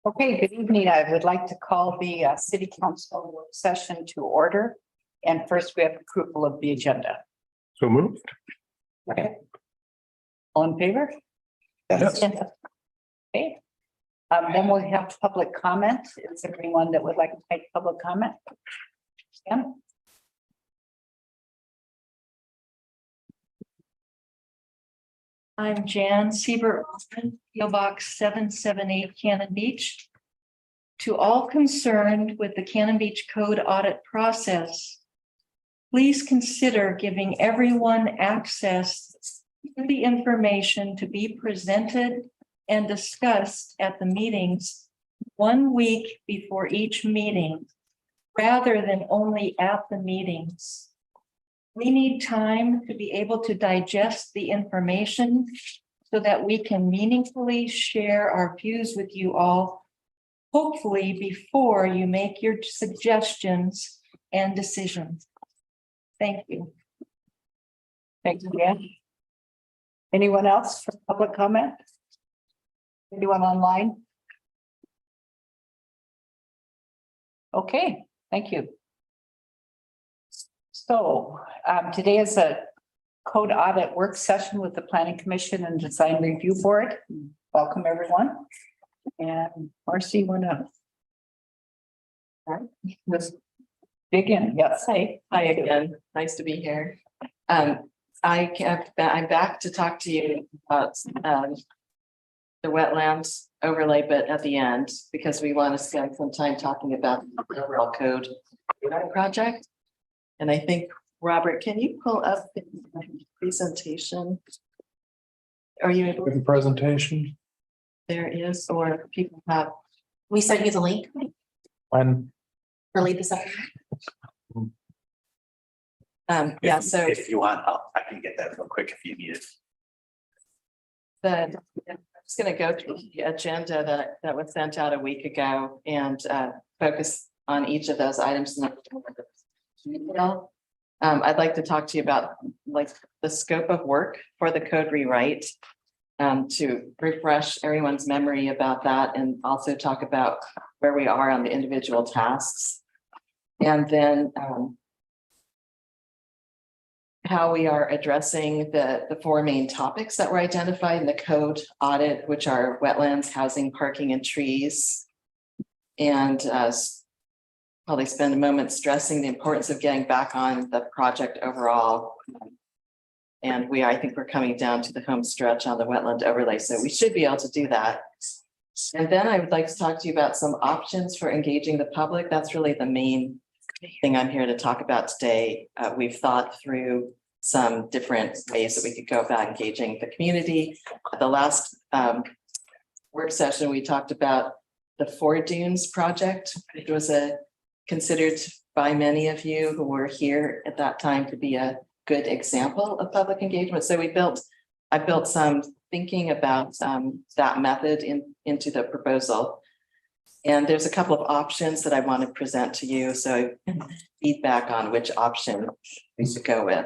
Okay, good evening. I would like to call the city council work session to order. And first we have approval of the agenda. So moved. Okay. All in favor? Yes. Okay. Then we'll have public comment. Is there anyone that would like to make public comment? Yeah. I'm Jan Siebert, PO Box 778 Cannon Beach. To all concerned with the Cannon Beach Code audit process, please consider giving everyone access to the information to be presented and discussed at the meetings 1 week before each meeting, rather than only at the meetings. We need time to be able to digest the information so that we can meaningfully share our views with you all, hopefully before you make your suggestions and decisions. Thank you. Thank you, Dan. Anyone else for public comment? Anyone online? Okay, thank you. So today is a code audit work session with the Planning Commission and Design Review Board. Welcome, everyone. And Marcy, you want to? Let's dig in. Yes. Hi again. Nice to be here. I'm back to talk to you about the wetlands overlay, but at the end, because we want to spend some time talking about the overall code project. And I think, Robert, can you pull up the presentation? Are you able? The presentation. There is, or people have. We sent you the link When? early this afternoon. Yeah, so if you want, I can get that real quick if you need it. I'm just going to go through the agenda that was sent out a week ago and focus on each of those items. I'd like to talk to you about like the scope of work for the code rewrite, to refresh everyone's memory about that, and also talk about where we are on the individual tasks. And then how we are addressing the four main topics that were identified in the code audit, which are wetlands, housing, parking, and trees. And probably spend a moment stressing the importance of getting back on the project overall. And I think we're coming down to the home stretch on the wetland overlay, so we should be able to do that. And then I would like to talk to you about some options for engaging the public. That's really the main thing I'm here to talk about today. We've thought through some different ways that we could go about engaging the community. At the last work session, we talked about the Four Dunes project. It was considered by many of you who were here at that time to be a good example of public engagement. So I built some thinking about that method into the proposal. And there's a couple of options that I want to present to you. So feedback on which option we should go with.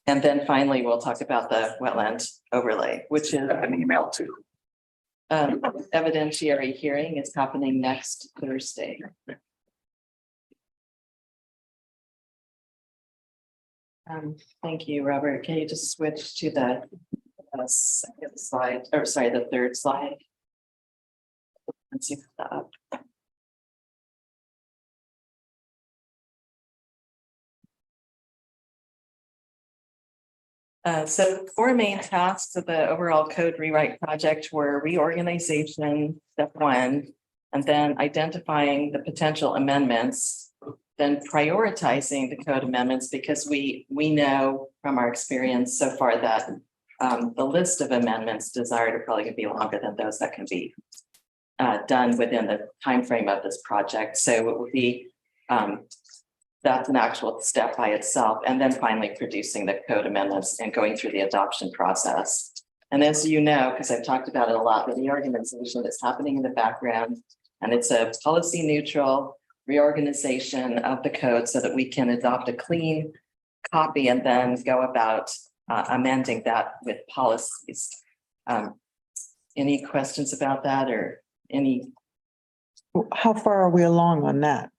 And then finally, we'll talk about the wetland overlay, which is An email too. Evidentiary hearing is happening next Thursday. Thank you, Robert. Can you just switch to the second slide, or sorry, the third slide? Let's see that. So four main tasks of the overall code rewrite project were reorganization, step one, and then identifying the potential amendments, then prioritizing the code amendments, because we know from our experience so far that the list of amendments desired are probably going to be longer than those that can be done within the time frame of this project. So it will be that's an actual step by itself, and then finally producing the code amendments and going through the adoption process. And as you know, because I've talked about it a lot, the reorganization that's happening in the background, and it's a policy neutral reorganization of the code so that we can adopt a clean copy and then go about amending that with policies. Any questions about that, or any How far are we along on that?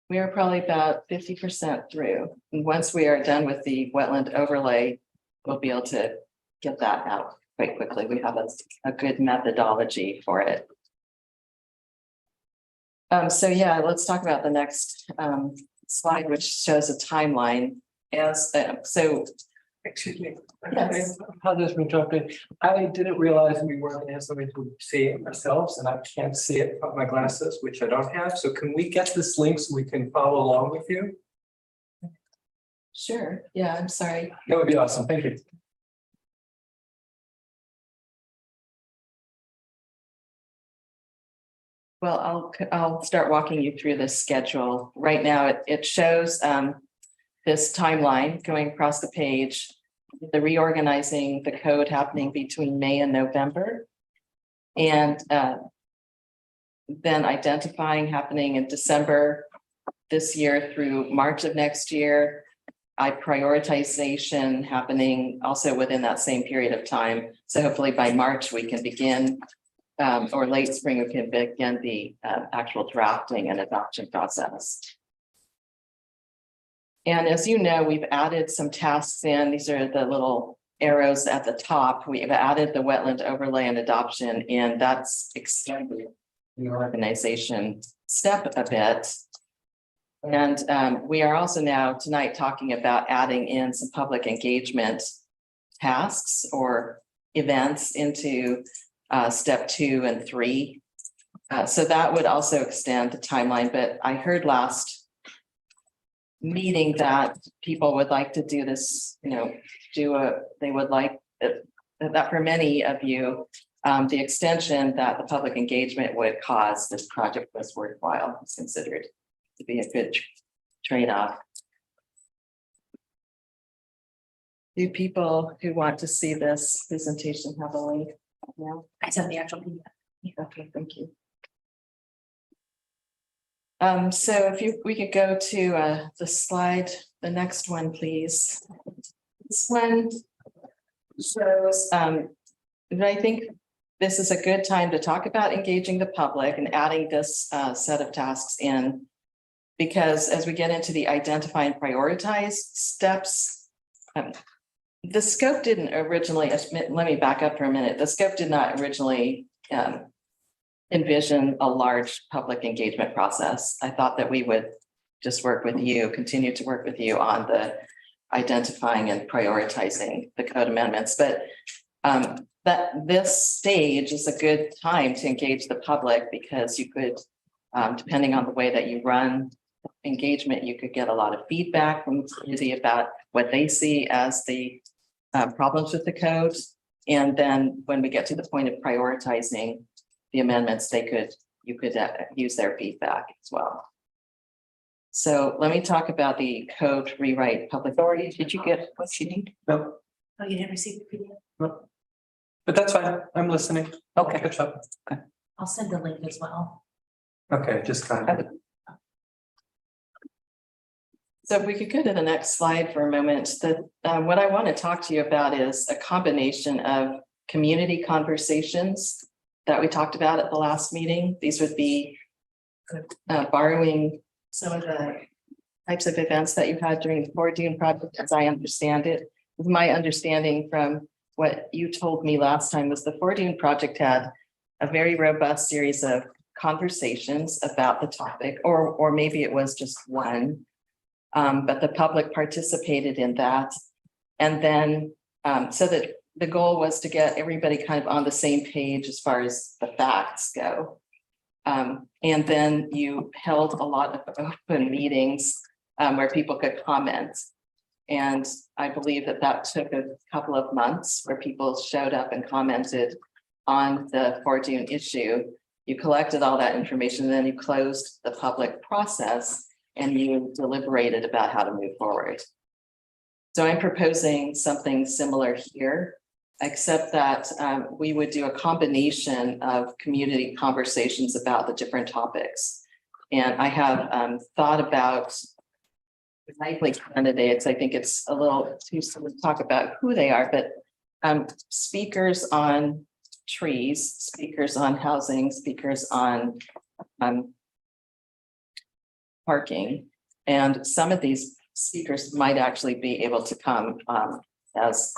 We are probably about 50% through. And once we are done with the wetland overlay, we'll be able to get that out quite quickly. We have a good methodology for it. So yeah, let's talk about the next slide, which shows a timeline. Excuse me. Yes. How this been interrupted? I didn't realize we weren't gonna have somebody to see it ourselves, and I can't see it from my glasses, which I don't have. So can we get this link so we can follow along with you? Sure, yeah, I'm sorry. That would be awesome. Thank you. Well, I'll start walking you through this schedule. Right now, it shows this timeline going across the page, the reorganizing the code happening between May and November. And then identifying happening in December this year through March of next year. Prioritization happening also within that same period of time. So hopefully by March, we can begin or late spring, we can begin the actual drafting and adoption process. And as you know, we've added some tasks in. These are the little arrows at the top. We've added the wetland overlay and adoption, and that's extended the organization step a bit. And we are also now tonight talking about adding in some public engagement tasks or events into step 2 and 3. So that would also extend the timeline, but I heard last meeting that people would like to do this, they would like that for many of you, the extension that the public engagement would cause this project was worthwhile, is considered to be a good trade-off. Do people who want to see this presentation have a link? Yeah. I sent the actual PDF. Okay, thank you. So if we could go to the slide, the next one, please. This one shows, and I think this is a good time to talk about engaging the public and adding this set of tasks in, because as we get into the identify and prioritize steps, the scope didn't originally, let me back up for a minute. The scope did not originally envision a large public engagement process. I thought that we would just work with you, continue to work with you on the identifying and prioritizing the code amendments. But that this stage is a good time to engage the public, because you could, depending on the way that you run engagement, you could get a lot of feedback from the community about what they see as the problems with the code. And then when we get to the point of prioritizing the amendments, you could use their feedback as well. So let me talk about the code rewrite public authority. Did you get what you need? No, Oh, you didn't receive the PDF? no. But that's fine. I'm listening. Okay. Catch up. I'll send the link as well. Okay, just kind of. So if we could go to the next slide for a moment, what I want to talk to you about is a combination of community conversations that we talked about at the last meeting. These would be borrowing some of the types of events that you had during the Fort Dune project, as I understand it. My understanding from what you told me last time was the Fort Dune project had a very robust series of conversations about the topic, or maybe it was just one. But the public participated in that. And then so that the goal was to get everybody kind of on the same page as far as the facts go. And then you held a lot of open meetings where people could comment. And I believe that took a couple of months where people showed up and commented on the Fort Dune issue. You collected all that information, and then you closed the public process and you deliberated about how to move forward. So I'm proposing something similar here, except that we would do a combination of community conversations about the different topics. And I have thought about likely candidates. I think it's a little too soon to talk about who they are, but speakers on trees, speakers on housing, speakers on parking. And some of these speakers might actually be able to come as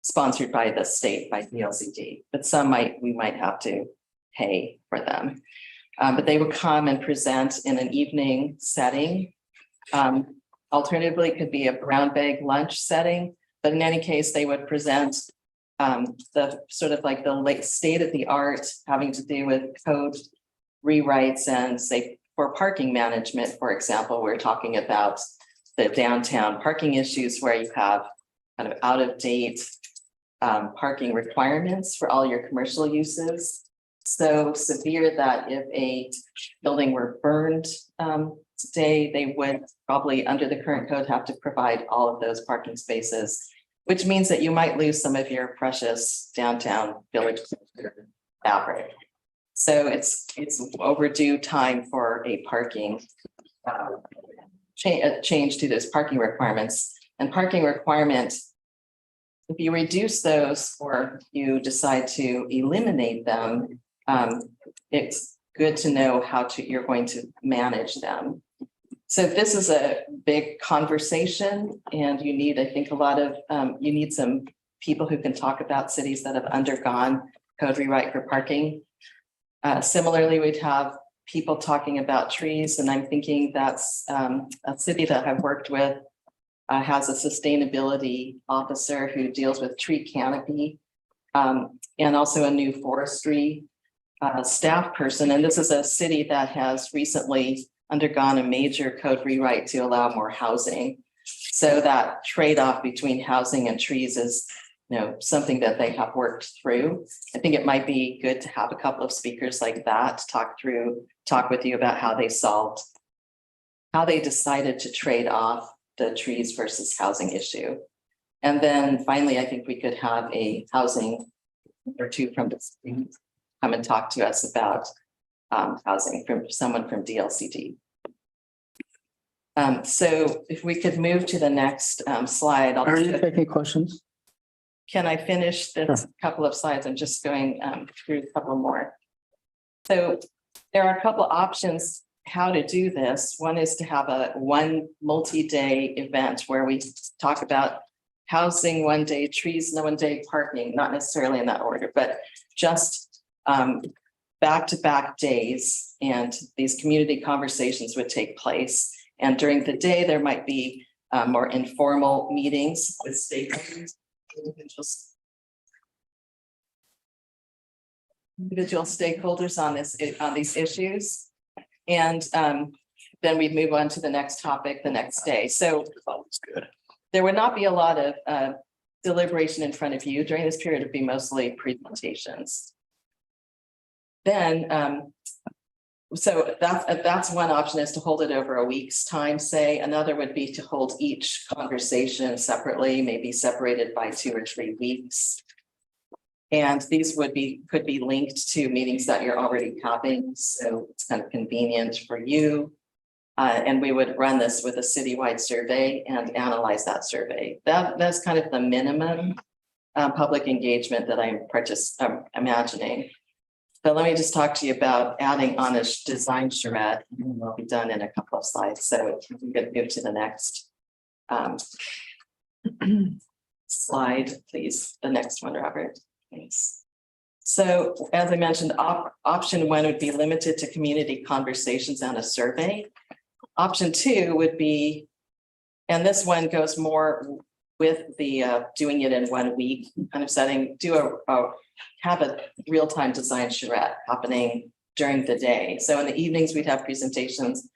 sponsored by the state, by DLCD, but we might have to pay for them. But they would come and present in an evening setting. Alternatively, it could be a brown bag lunch setting, but in any case, they would present the sort of like the late state of the art having to do with code rewrites and say for parking management, for example, we're talking about the downtown parking issues where you have kind of out of date parking requirements for all your commercial uses. So severe that if a building were burned today, they would probably under the current code have to provide all of those parking spaces, which means that you might lose some of your precious downtown village fabric. So it's overdue time for a parking change to those parking requirements. And parking requirements, if you reduce those or you decide to eliminate them, it's good to know how you're going to manage them. So this is a big conversation, and you need, I think, you need some people who can talk about cities that have undergone code rewrite for parking. Similarly, we'd have people talking about trees, and I'm thinking that's a city that I've worked with has a sustainability officer who deals with tree canopy and also a new forestry staff person. And this is a city that has recently undergone a major code rewrite to allow more housing. So that trade-off between housing and trees is something that they have worked through. I think it might be good to have a couple of speakers like that to talk with you about how they decided to trade off the trees versus housing issue. And then finally, I think we could have a housing or two from the city come and talk to us about housing from someone from DLCD. So if we could move to the next slide. Are you taking questions? Can I finish this couple of slides? I'm just going through a couple more. So there are a couple options how to do this. One is to have one multi-day event where we talk about housing one day, trees one day, parking, not necessarily in that order, but just back-to-back days, and these community conversations would take place. And during the day, there might be more informal meetings with stakeholders, individual stakeholders on these issues. And then we'd move on to the next topic the next day. So Good. there would not be a lot of deliberation in front of you. During this period, it'd be mostly presentations. Then, so that's one option, is to hold it over a week's time, say. Another would be to hold each conversation separately, maybe separated by 2 or 3 weeks. And these could be linked to meetings that you're already having, so it's kind of convenient for you. And we would run this with a citywide survey and analyze that survey. That's kind of the minimum public engagement that I'm imagining. But let me just talk to you about adding on a design charrette. We'll be done in a couple of slides, so we can move to the next slide, please. The next one, Robert. Thanks. So as I mentioned, option 1 would be limited to community conversations and a survey. Option 2 would be, and this one goes more with the doing it in 1 week kind of setting, have a real-time design charrette happening during the day. So in the evenings, we'd have presentations.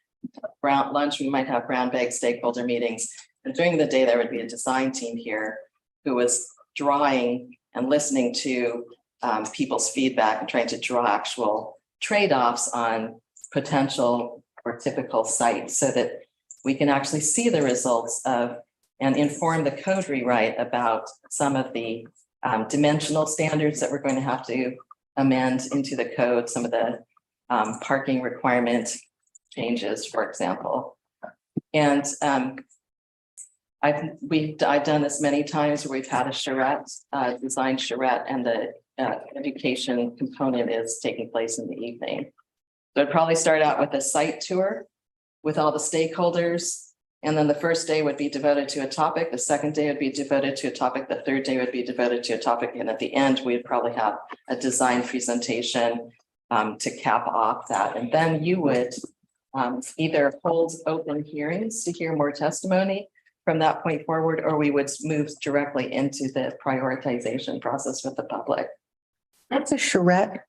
Around lunch, we might have brown bag stakeholder meetings. And during the day, there would be a design team here who was drawing and listening to people's feedback and trying to draw actual trade-offs on potential or typical sites so that we can actually see the results of and inform the code rewrite about some of the dimensional standards that we're going to have to amend into the code, some of the parking requirement changes, for example. And I've done this many times where we've had a charrette, design charrette, and the education component is taking place in the evening. So I'd probably start out with a site tour with all the stakeholders. And then the first day would be devoted to a topic, the second day would be devoted to a topic, the third day would be devoted to a topic. And at the end, we'd probably have a design presentation to cap off that. And then you would either hold open hearings to hear more testimony from that point forward, or we would move directly into the prioritization process with the public. That's a charrette.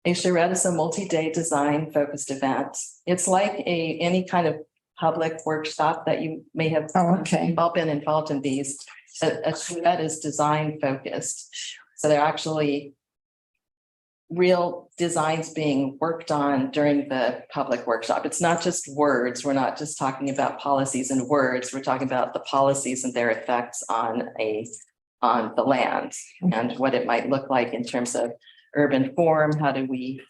A charrette is a multi-day design focused event. It's like any kind of public workshop that you may have. Oh, okay. You've all been involved in these. A charrette is design focused. So they're actually real designs being worked on during the public workshop. It's not just words. We're not just talking about policies and words. We're talking about the policies and their effects on the land and what it might look like in terms of urban form. How do we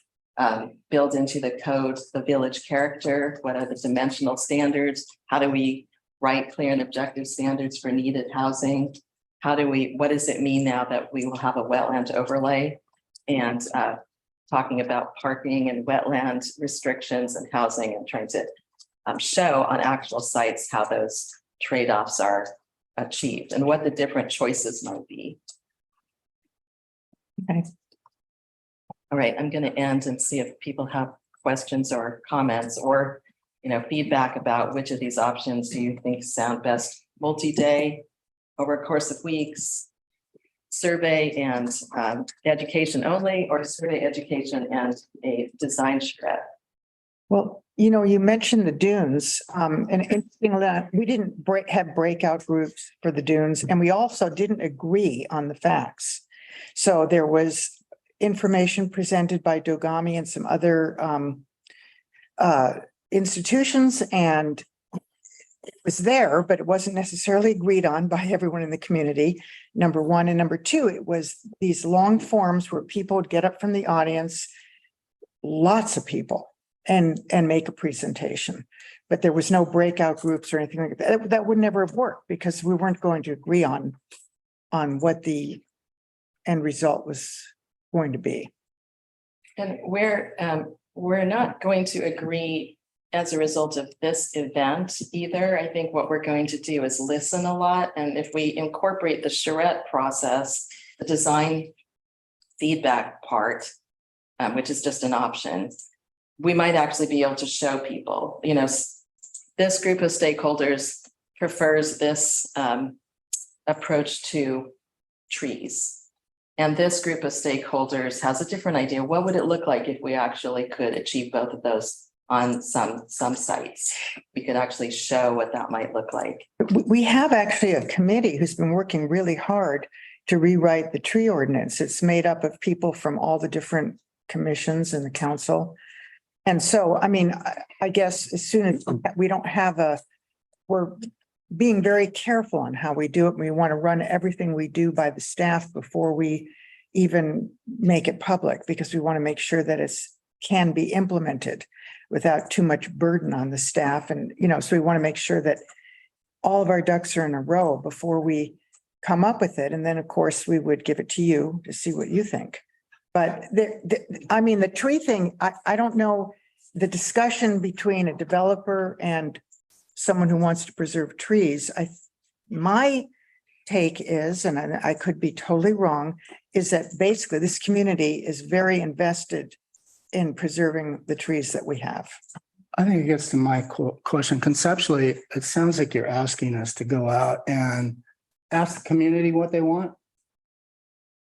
build into the code the village character? What are the dimensional standards? How do we write clear and objective standards for needed housing? What does it mean now that we will have a wetland overlay? And talking about parking and wetland restrictions and housing, and trying to show on actual sites how those trade-offs are achieved and what the different choices might be. Okay. All right, I'm going to end and see if people have questions or comments or, feedback about which of these options do you think sound best. Multi-day, over a course of weeks, survey and education only, or survey, education, and a design charrette. Well, you mentioned the dunes, and interesting that we didn't have breakout groups for the dunes, and we also didn't agree on the facts. So there was information presented by Dogami and some other institutions, and it was there, but it wasn't necessarily agreed on by everyone in the community, number one. And number two, it was these long forums where people would get up from the audience, lots of people, and make a presentation. But there was no breakout groups or anything like that. That would never have worked because we weren't going to agree on what the end result was going to be. And we're not going to agree as a result of this event either. I think what we're going to do is listen a lot. And if we incorporate the charrette process, the design feedback part, which is just an option, we might actually be able to show people, this group of stakeholders prefers this approach to trees. And this group of stakeholders has a different idea. What would it look like if we actually could achieve both of those on some sites? We could actually show what that might look like. We have actually a committee who's been working really hard to rewrite the tree ordinance. It's made up of people from all the different commissions in the council. And so, I guess as soon as we don't have we're being very careful on how we do it. We want to run everything we do by the staff before we even make it public, because we want to make sure that it can be implemented without too much burden on the staff. And, so we want to make sure that all of our ducks are in a row before we come up with it. And then, of course, we would give it to you to see what you think. But the tree thing, I don't know, the discussion between a developer and someone who wants to preserve trees, my take is, and I could be totally wrong, is that basically this community is very invested in preserving the trees that we have. I think it gets to my question. Conceptually, it sounds like you're asking us to go out and ask the community what they want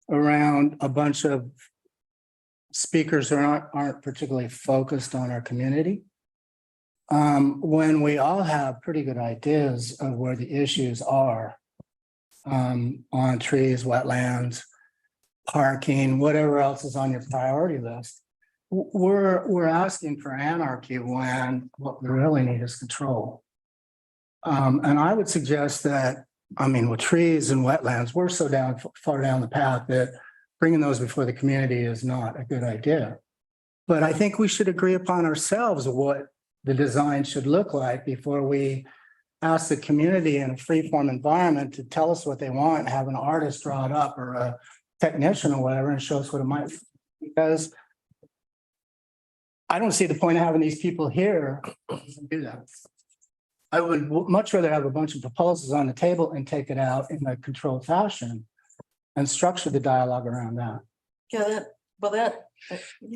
around a bunch of speakers who aren't particularly focused on our community. When we all have pretty good ideas of where the issues are on trees, wetlands, parking, whatever else is on your priority list, we're asking for anarchy when what we really need is control. And I would suggest that, with trees and wetlands, we're so far down the path that bringing those before the community is not a good idea. But I think we should agree upon ourselves what the design should look like before we ask the community in a free-form environment to tell us what they want, have an artist draw it up or a technician or whatever and show us what it might be. Because I don't see the point of having these people here to do that. I would much rather have a bunch of proposals on the table and take it out in a controlled fashion and structure the dialogue around that. Yeah, yeah,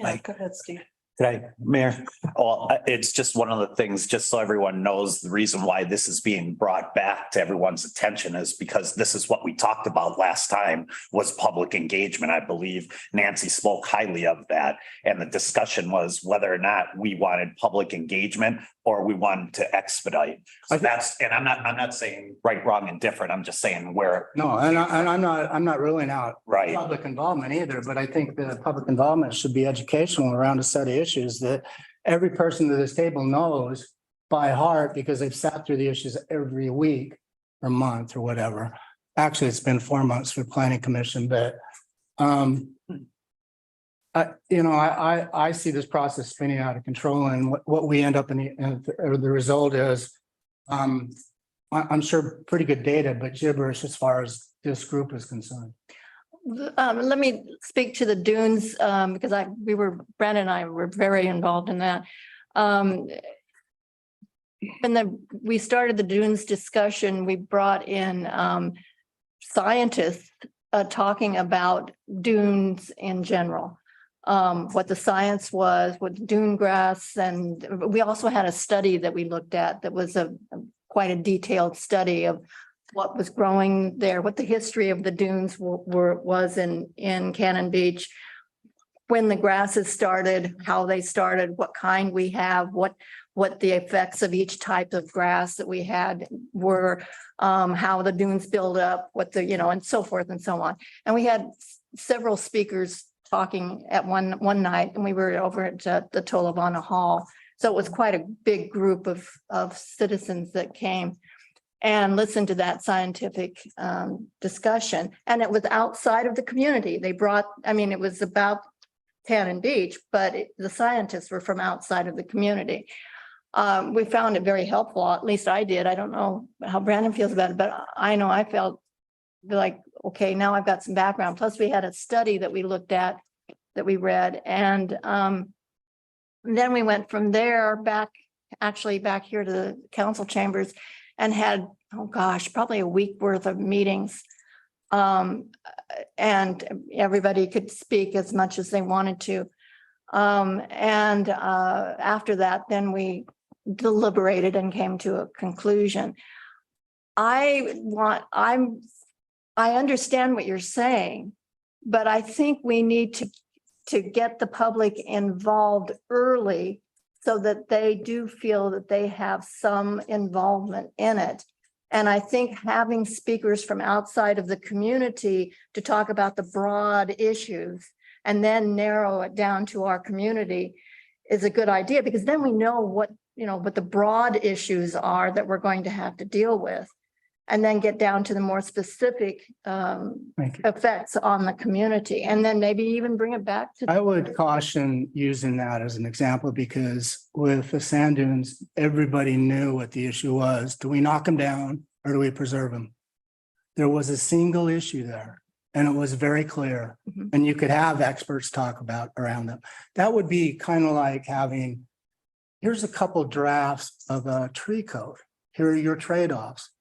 Like- go ahead, Steve. Right, Mayor. Well, it's just one of the things, just so everyone knows, the reason why this is being brought back to everyone's attention is because this is what we talked about last time was public engagement. I believe Nancy spoke highly of that. And the discussion was whether or not we wanted public engagement or we wanted to expedite. So that's, and I'm not saying right, wrong, and different. I'm just saying where, No, and I'm not ruling out right, public involvement either, but I think the public involvement should be educational around a set of issues that every person at this table knows by heart because they've sat through the issues every week or month or whatever. Actually, it's been 4 months for planning commission, but I see this process spinning out of control, and what we end up in the result is I'm sure pretty good data, but gibberish as far as this group is concerned. Let me speak to the dunes, because Brandon and I were very involved in that. When we started the dunes discussion, we brought in scientists talking about dunes in general. What the science was, what dune grass, and we also had a study that we looked at that was quite a detailed study of what was growing there, what the history of the dunes was in Cannon Beach, when the grasses started, how they started, what kind we have, what the effects of each type of grass that we had were, how the dunes build up, and so forth and so on. And we had several speakers talking at one night, and we were over at the Tolovana Hall. So it was quite a big group of citizens that came and listened to that scientific discussion. And it was outside of the community. It was about Cannon Beach, but the scientists were from outside of the community. We found it very helpful, at least I did. I don't know how Brandon feels about it, but I know I felt like, okay, now I've got some background. Plus we had a study that we looked at, that we read. And then we went from there back here to the council chambers and had, probably a week worth of meetings. And everybody could speak as much as they wanted to. After that, then we deliberated and came to a conclusion. I understand what you're saying, but I think we need to get the public involved early so that they do feel that they have some involvement in it. And I think having speakers from outside of the community to talk about the broad issues and then narrow it down to our community is a good idea, because then we know what the broad issues are that we're going to have to deal with, and then get down to the more specific effects on the community, and then maybe even bring it back to. I would caution using that as an example, because with the sand dunes, everybody knew what the issue was. Do we knock them down or do we preserve them? There was a single issue there, and it was very clear. Mhm. And you could have experts talk about around them. That would be kind of like having, here's a couple drafts of a tree code. Here are your trade-offs.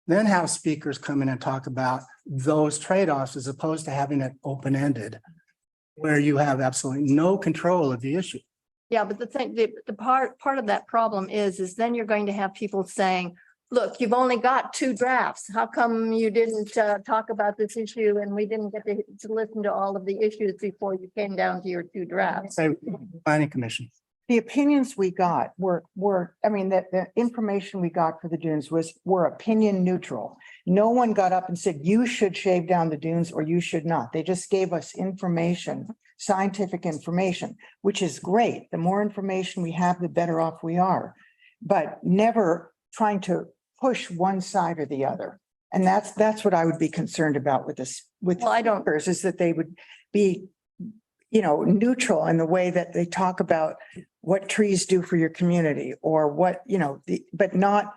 Then have speakers come in and talk about those trade-offs as opposed to having it open-ended, where you have absolutely no control of the issue. Yeah, but the part of that problem is then you're going to have people saying, look, you've only got 2 drafts. How come you didn't talk about this issue and we didn't get to listen to all of the issues before you came down to your 2 drafts? Say, planning commission. The opinions we got the information we got for the dunes were opinion neutral. No one got up and said, you should shave down the dunes or you should not. They just gave us information, scientific information, which is great. The more information we have, the better off we are, but never trying to push one side or the other. And that's what I would be concerned about with this, is that they would be, neutral in the way that they talk about what trees do for your community or what, but not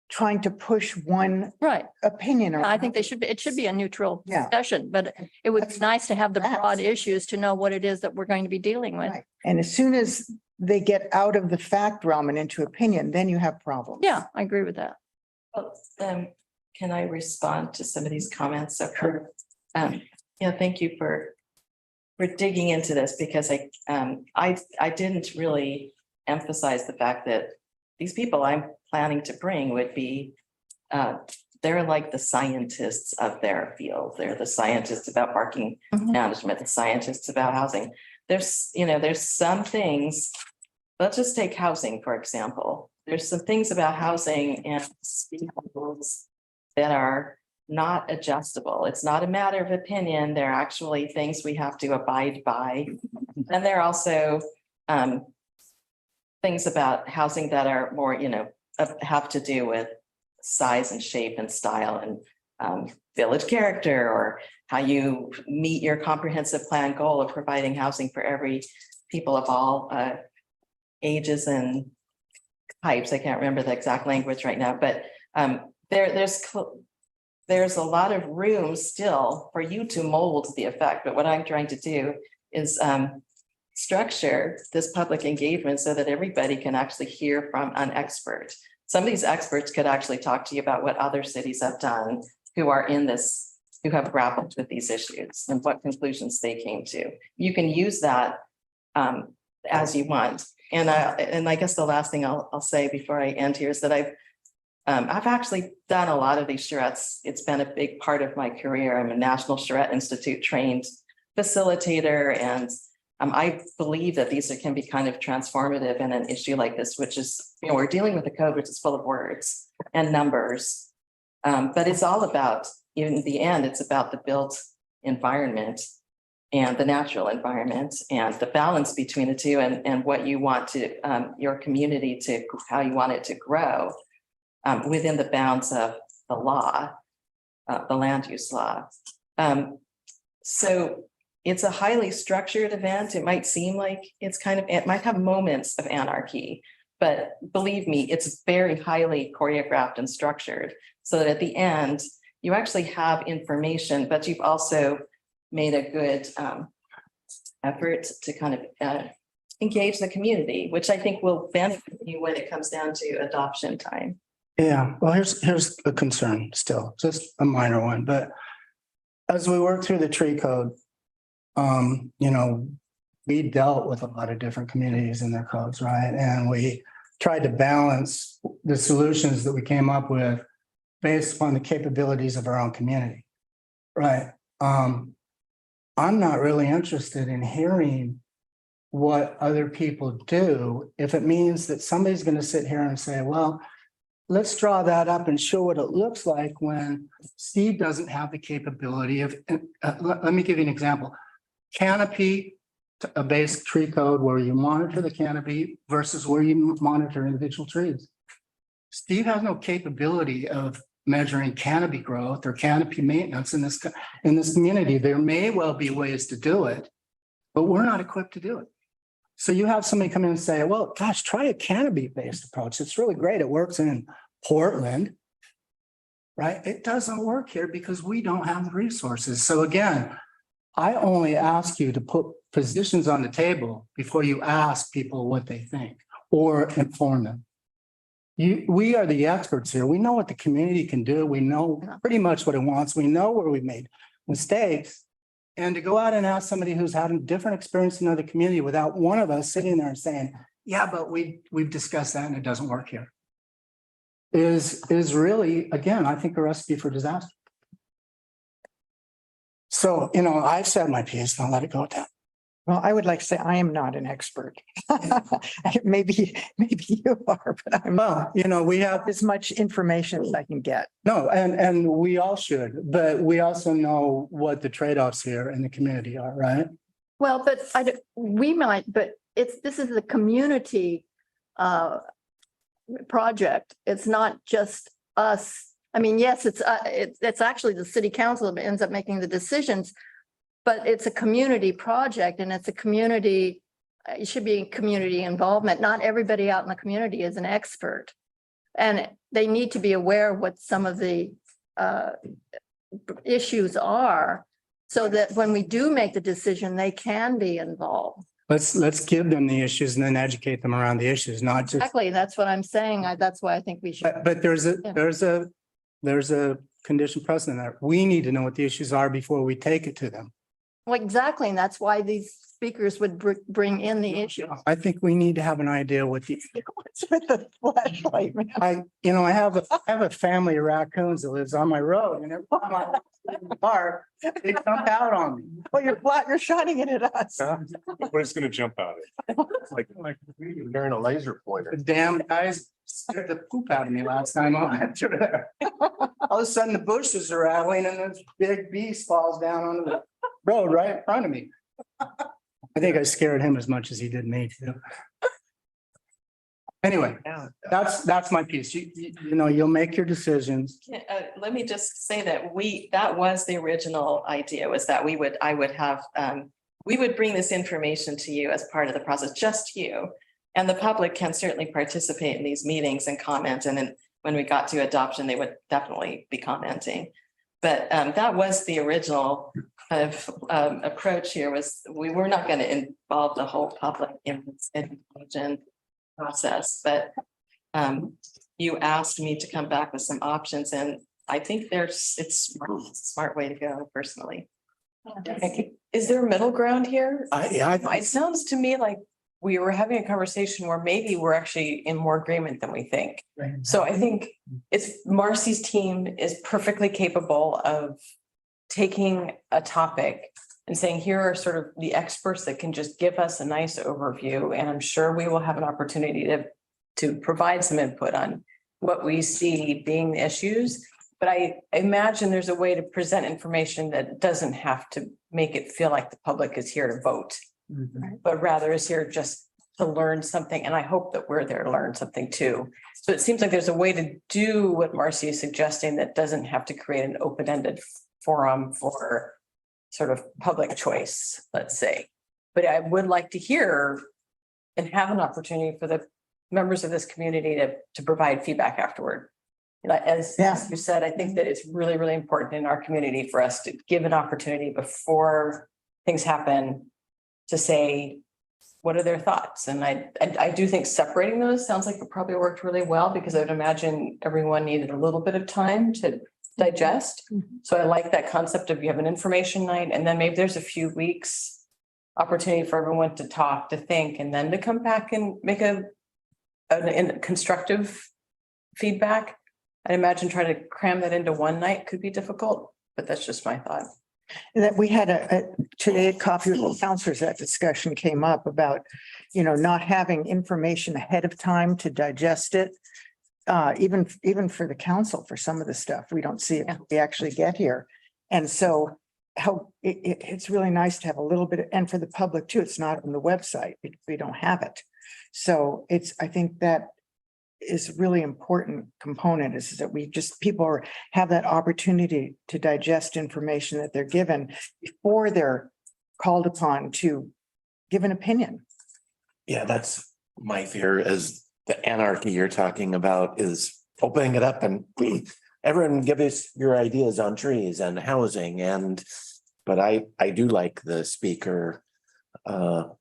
trying to push one Right. opinion. or I think it should be a neutral Yeah. discussion, but it would be nice to have the broad issues to know what it is that we're going to be dealing with. Right. And as soon as they get out of the fact realm and into opinion, then you have problems. Yeah, I agree with that. Well, can I respond to some of these comments? So, thank you for digging into this, because I didn't really emphasize the fact that these people I'm planning to bring would be, they're like the scientists of their field. They're the scientists about parking management, the scientists about housing. There's some things, let's just take housing, for example. There's some things about housing and rules that are not adjustable. It's not a matter of opinion. They're actually things we have to abide by. And there are also things about housing that are more, have to do with size and shape and style and village character, or how you meet your comprehensive plan goal of providing housing for every people of all ages and types. I can't remember the exact language right now, but there's a lot of room still for you to mold the effect. But what I'm trying to do is structure this public engagement so that everybody can actually hear from an expert. Some of these experts could actually talk to you about what other cities have done who are in this, who have grappled with these issues and what conclusions they came to. You can use that as you want. And I guess the last thing I'll say before I end here is that I've actually done a lot of these charrettes. It's been a big part of my career. I'm a National Charrette Institute trained facilitator, and I believe that these can be kind of transformative in an issue like this, which is, we're dealing with a code which is full of words and numbers, but it's all about, in the end, it's about the built environment and the natural environment and the balance between the two, and what you want to, your community to, how you want it to grow within the bounds of the law, the land use law. So it's a highly structured event. It might seem like it might have moments of anarchy, but believe me, it's very highly choreographed and structured so that at the end, you actually have information, but you've also made a good effort to kind of engage the community, which I think will benefit you when it comes down to adoption time. Yeah, well, here's a concern still, just a minor one, but as we work through the tree code, we dealt with a lot of different communities and their codes, right? And we tried to balance the solutions that we came up with based upon the capabilities of our own community, right? I'm not really interested in hearing what other people do if it means that somebody's going to sit here and say, well, let's draw that up and show what it looks like when Steve doesn't have the capability of, let me give you an example. Canopy, a base tree code where you monitor the canopy versus where you monitor individual trees. Steve has no capability of measuring canopy growth or canopy maintenance in this community. There may well be ways to do it, but we're not equipped to do it. So you have somebody come in and say, well, gosh, try a canopy-based approach. It's really great. It works in Portland, right? It doesn't work here because we don't have the resources. So again, I only ask you to put positions on the table before you ask people what they think or inform them. We are the experts here. We know what the community can do. We know pretty much what it wants. We know where we made mistakes. And to go out and ask somebody who's had a different experience in another community without one of us sitting there and saying, yeah, but we've discussed that and it doesn't work here, is really, again, I think a recipe for disaster. So, I've said my piece and I'll let it go at that. Well, I would like to say I am not an expert. Maybe you are, but I'm not. Well, we have As much information as I can get. no, and we all should, but we also know what the trade-offs here in the community are, right? Well, but this is a community project. It's not just us. I mean, yes, it's actually the city council that ends up making the decisions, but it's a community project and it's a community, it should be community involvement. Not everybody out in the community is an expert. And they need to be aware of what some of the issues are, so that when we do make the decision, they can be involved. Let's give them the issues and then educate them around the issues, not just, Exactly, that's what I'm saying. That's why I think we should. but there's a condition precedent that we need to know what the issues are before we take it to them. Well, exactly, and that's why these speakers would bring in the issue. I think we need to have an idea what the, What's with the flashlight, man? I have a family of raccoons that lives on my road and every time I park, they jump out on me. Well, you're shining it at us. But it's gonna jump out. It's like carrying a laser pointer. The damn guys scared the poop out of me last time I went through there. All of a sudden the bushes are rattling and this big beast falls down on the road right in front of me. I think I scared him as much as he did me too. Anyway, that's my piece. You know, you'll make your decisions. Let me just say that that was the original idea, was that we would bring this information to you as part of the process, just you. And the public can certainly participate in these meetings and comment. And then when we got to adoption, they would definitely be commenting. But that was the original kind of approach here, was we were not going to involve the whole public in this education process. But you asked me to come back with some options, and I think it's a smart way to go personally. Is there a middle ground here? I It sounds to me like we were having a conversation where maybe we're actually in more agreement than we think. So I think Marcy's team is perfectly capable of taking a topic and saying, here are sort of the experts that can just give us a nice overview. And I'm sure we will have an opportunity to provide some input on what we see being the issues. But I imagine there's a way to present information that doesn't have to make it feel like the public is here to vote, but rather is here just to learn something. And I hope that we're there to learn something too. So it seems like there's a way to do what Marcy is suggesting that doesn't have to create an open-ended forum for sort of public choice, let's say. But I would like to hear and have an opportunity for the members of this community to provide feedback afterward. As you said, I think that it's really, really important in our community for us to give an opportunity before things happen to say, what are their thoughts? And I do think separating those sounds like it probably worked really well, because I would imagine everyone needed a little bit of time to digest. So I like that concept of you have an information night, and then maybe there's a few weeks opportunity for everyone to talk, to think, and then to come back and make a constructive feedback. I imagine trying to cram that into one night could be difficult, but that's just my thought. And that we had today at Coffee with Counselors, that discussion came up about, not having information ahead of time to digest it. Even for the council, for some of the stuff, we don't see it, we actually get here. And so it's really nice to have a little bit, and for the public too, it's not on the website, we don't have it. So I think that is really important component, is that people have that opportunity to digest information that they're given before they're called upon to give an opinion. Yeah, that's my fear, is the anarchy you're talking about is opening it up and everyone give us your ideas on trees and housing but I do like the speaker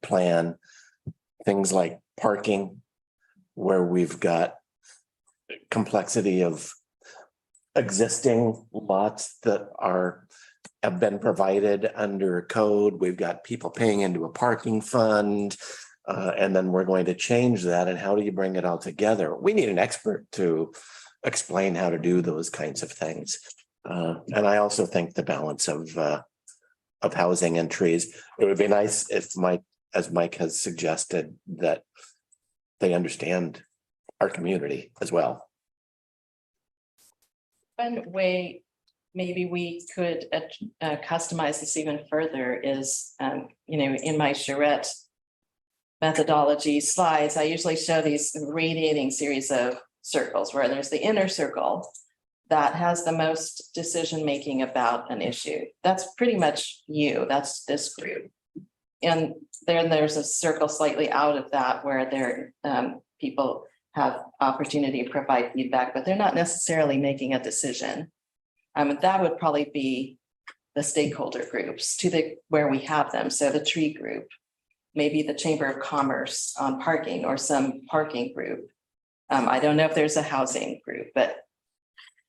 plan, things like parking, where we've got complexity of existing lots that have been provided under code. We've got people paying into a parking fund, and then we're going to change that. And how do you bring it all together? We need an expert to explain how to do those kinds of things. And I also think the balance of housing and trees. It would be nice if as Mike has suggested, that they understand our community as well. One way maybe we could customize this even further is, in my charrette methodology slides, I usually show these radiating series of circles where there's the inner circle that has the most decision-making about an issue. That's pretty much you, that's this group. And then there's a circle slightly out of that where people have opportunity to provide feedback, but they're not necessarily making a decision. That would probably be the stakeholder groups where we have them. So the tree group, maybe the Chamber of Commerce on parking or some parking group. I don't know if there's a housing group, but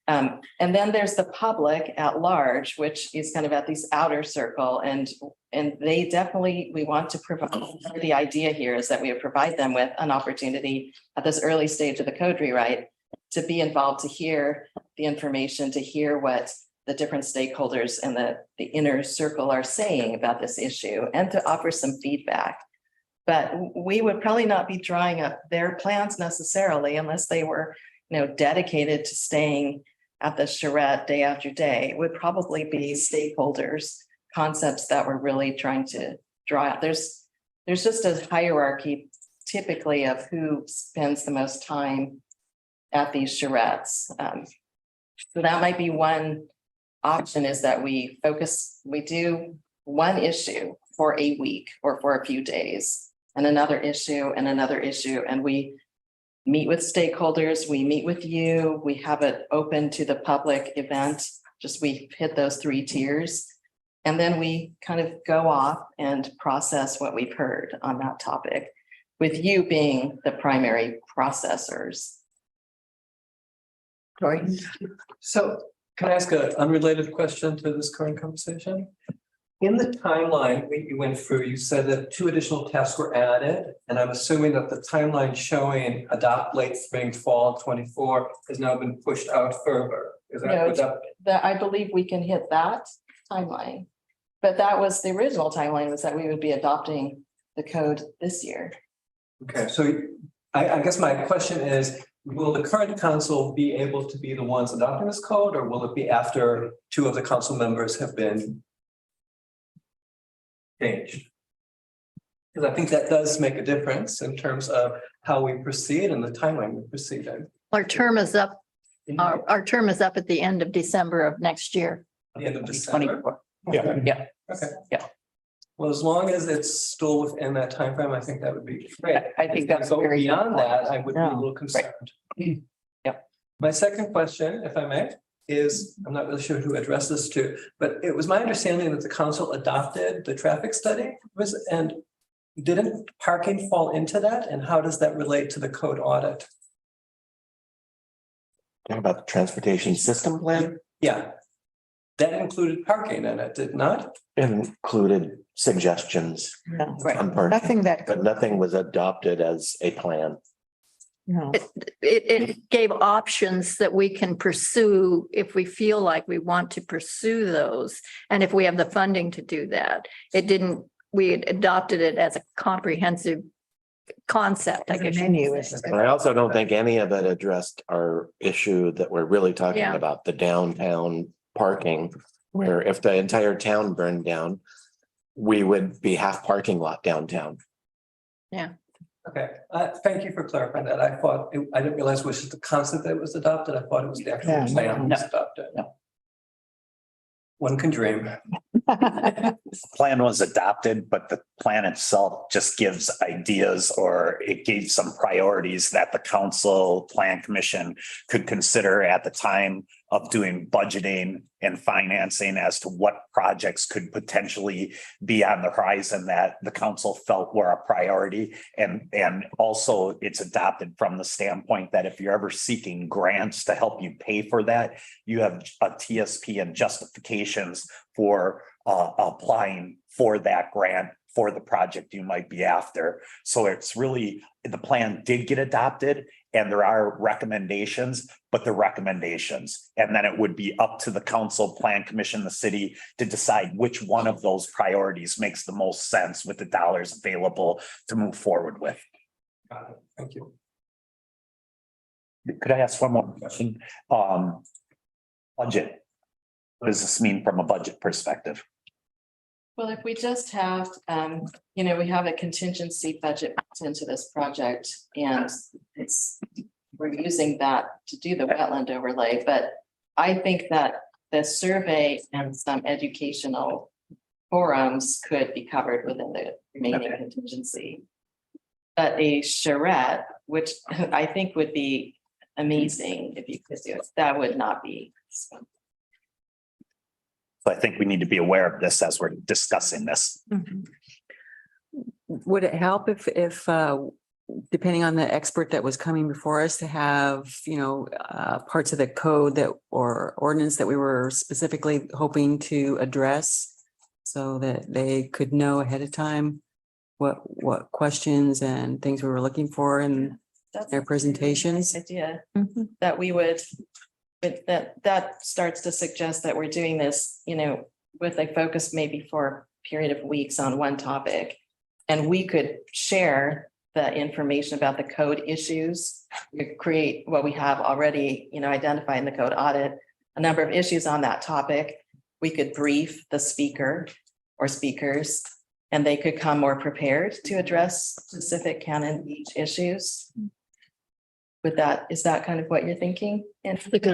and then there's the public at large, which is kind of at this outer circle, and they definitely, we want to provide, the idea here is that we would provide them with an opportunity at this early stage of the code rewrite to be involved, to hear the information, to hear what the different stakeholders and the inner circle are saying about this issue, and to offer some feedback. But we would probably not be drawing up their plans necessarily unless they were, dedicated to staying at the charrette day after day. It would probably be stakeholders, concepts that we're really trying to draw out. There's just a hierarchy typically of who spends the most time at these charrettes. So that might be one option, is that we do one issue for a week or for a few days, and another issue and another issue. And we meet with stakeholders, we meet with you, we have it open to the public event, we hit those 3 tiers. And then we kind of go off and process what we've heard on that topic, with you being the primary processors. Joy? So can I ask an unrelated question to this current conversation? In the timeline you went through, you said that 2 additional tasks were added, and I'm assuming that the timeline showing adopt late spring, fall 24 has now been pushed out further. Is that I believe we can hit that timeline. But that was the original timeline, was that we would be adopting the code this year. okay? So I guess my question is, will the current council be able to be the ones adopting this code, or will it be after 2 of the council members have been changed? Because I think that does make a difference in terms of how we proceed and the timeline we proceed in. Our term is up, our term is up at the end of December of next year. At the end of December. 24. Yeah. Yeah. Okay. Yeah. Well, as long as it's still within that timeframe, I think that would be great. I think that's Go very beyond important. that, I would be a little concerned. Yep. My second question, if I may, is, I'm not really sure who addressed this to, but it was my understanding that the council adopted the traffic study, and didn't parking fall into that? And how does that relate to the code audit? Talking about the transportation system plan, Yeah. That included parking in it, did not? included suggestions Right. on parking, Nothing that, but nothing was adopted as a plan. no. It gave options that we can pursue if we feel like we want to pursue those. And if we have the funding to do that. We had adopted it as a comprehensive concept, I The guess. menu is. And I also don't think any of it addressed our issue that we're really talking Yeah. about, the downtown parking, where if the entire town burned down, we would be half parking lot downtown. Okay, thank you for clarifying that. I didn't realize it was just the concept that was adopted. I thought it was the actual Yeah, plan that was adopted. no. One can dream. Plan was adopted, but the plan itself just gives ideas, or it gave some priorities that the council plan commission could consider at the time of doing budgeting and financing as to what projects could potentially be on the horizon that the council felt were a priority. And also it's adopted from the standpoint that if you're ever seeking grants to help you pay for that, you have a TSP and justifications for applying for that grant for the project you might be after. So it's really, the plan did get adopted and there are recommendations, but the recommendations, and then it would be up to the council, plan commission, the city to decide which one of those priorities makes the most sense with the dollars available to move forward with. Got it. Thank you. Could I ask one more question? Budget. What does this mean from a budget perspective? Well, if we just have, we have a contingency budget built into this project, and we're using that to do the wetland overlay, but I think that the survey and some educational forums could be covered within the remaining contingency. But a charrette which I think would be amazing if you could do it. That would not be. So I think we need to be aware of this as we're discussing this. Would it help if, depending on the expert that was coming before us, to have, parts of the code that or ordinance that we were specifically hoping to address so that they could know ahead of time what questions and things we were looking for in That's their presentations? a nice idea that we would, but that starts to suggest that we're doing this, with a focus maybe for a period of weeks on one topic. And we could share the information about the code issues. We could create what we have already, identified in the code audit, a number of issues on that topic. We could brief the speaker or speakers, and they could come more prepared to address specific Cannon Beach issues. Is that kind of what you're thinking? I think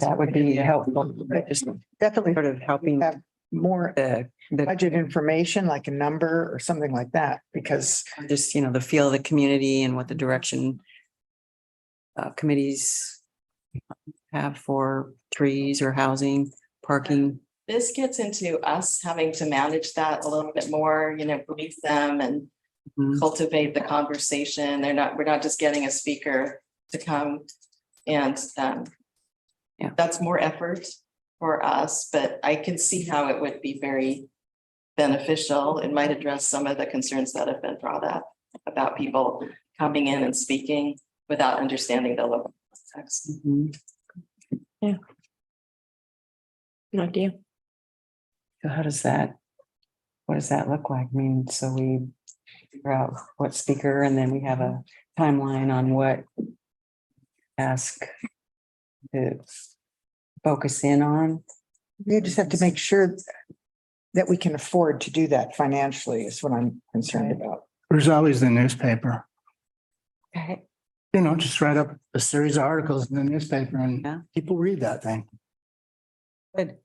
that would be helpful. Just Definitely sort of helping have more the budget information, like a number or something like that, because just, the feel of the community and what the direction committees have for trees or housing, parking. This gets into us having to manage that a little bit more, brief them and cultivate the conversation. We're not just getting a speaker to come and that's more effort for us, but I can see how it would be very beneficial. It might address some of the concerns that have been brought up about people coming in and speaking without understanding the local context. Yeah. Good idea. So what does that look like? I mean, so we figure out what speaker and then we have a timeline on what ask to focus in on. you just have to make sure that we can afford to do that financially is what I'm concerned about. There's always the newspaper. Okay. Just write up a series of articles in the newspaper Yeah. and people read that thing. Would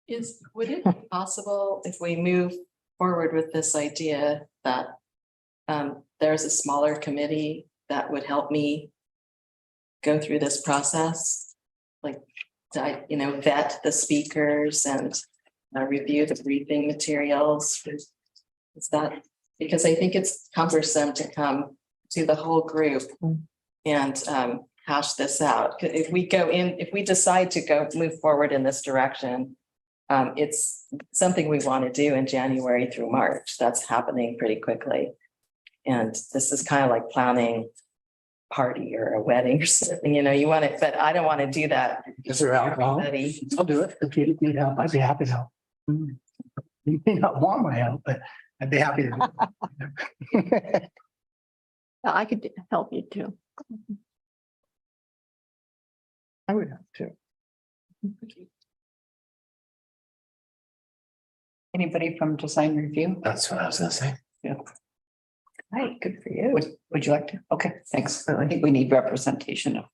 it be possible if we move forward with this idea that there's a smaller committee that would help me go through this process? Like, vet the speakers and review the briefing materials. Is that, because I think it's cumbersome to come to the whole group and hash this out. If we decide to move forward in this direction, it's something we want to do in January through March. That's happening pretty quickly. And this is kind of like planning a party or a wedding or something, you want it, but I don't want to do that. Is there alcohol? Everybody. I'll do it. If you need help, I'd be happy to help. You may not want my help, but I'd be happy to. I could help you too. I would have to. Anybody from design review? That's what I was gonna say. Right, good for you. Would you like to? Okay, thanks. I think we need representation of.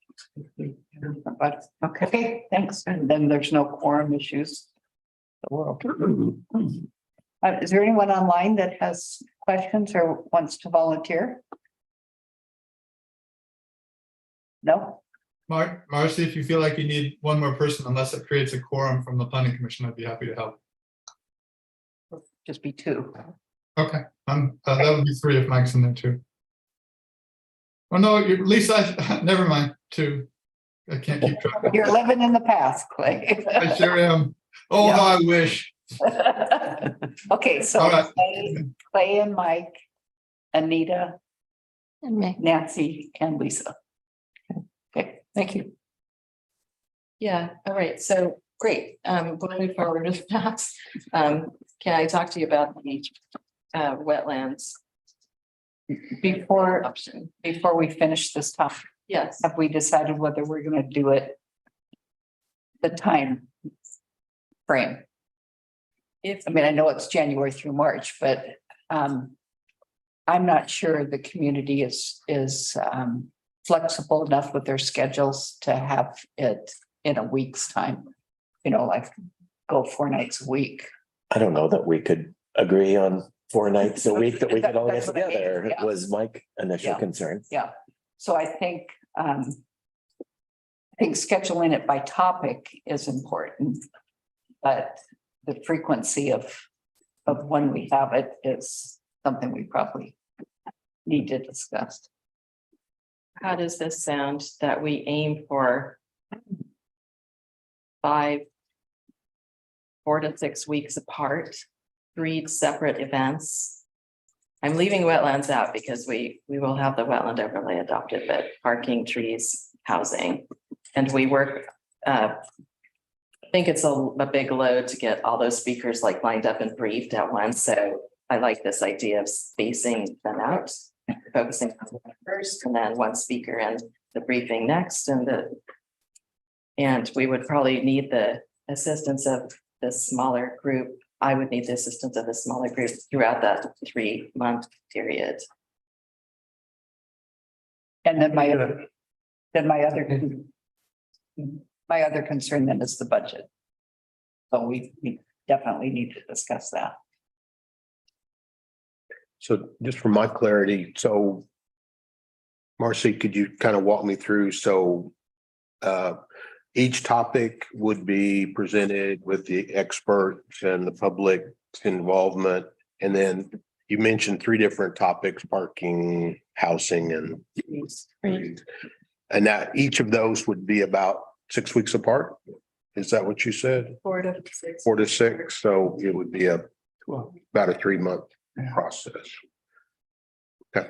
But, okay, thanks. And then there's no quorum issues. The world. Is there anyone online that has questions or wants to volunteer? No? Marcy, if you feel like you need one more person, unless it creates a quorum from the planning commission, I'd be happy to help. Just be two. Okay, that would be three if Mike's in there too. Oh, no, Lisa, never mind, two. I can't keep track. You're living in the past, Clay. I sure am. Oh, Yeah. how I wish. Okay, so All right. Clay and Mike, Anita, And me. Nancy, and Lisa. Okay, thank you. Yeah, all right, so great. We'll move forward with that. Can I talk to you about the wetlands Before option? we finish this topic, Yes, have we decided whether we're gonna do it? The time frame? if I mean, I know it's January through March, but I'm not sure the community is flexible enough with their schedules to have it in a week's time. Like go 4 nights a week. I don't know that we could agree on 4 nights a week that we could all get That's what I mean, together yeah. was my initial Yeah. concern. Yeah, so I think scheduling it by topic is important. But the frequency of when we have it is something we probably need to discuss. How does this sound that we aim for 4 to 6 weeks apart, 3 separate events? I'm leaving wetlands out because we will have the wetland overlay adopted, but parking, trees, housing. And we work, I think it's a big load to get all those speakers like lined up and briefed at once. So I like this idea of spacing them out, focusing on one first and then one speaker and the briefing next and we would probably need the assistance of the smaller group. I would need the assistance of the smaller group throughout that 3-month period. And then my other concern then is the budget. So we definitely need to discuss that. So just for my clarity, so Marcy, could you kind of walk me through? So each topic would be presented with the experts and the public involvement. And then you mentioned 3 different topics: parking, housing, and that each of those would be about 6 weeks apart. Is that what you said? 4 to 6. 4 to 6. So it would be about a 3-month process. Okay.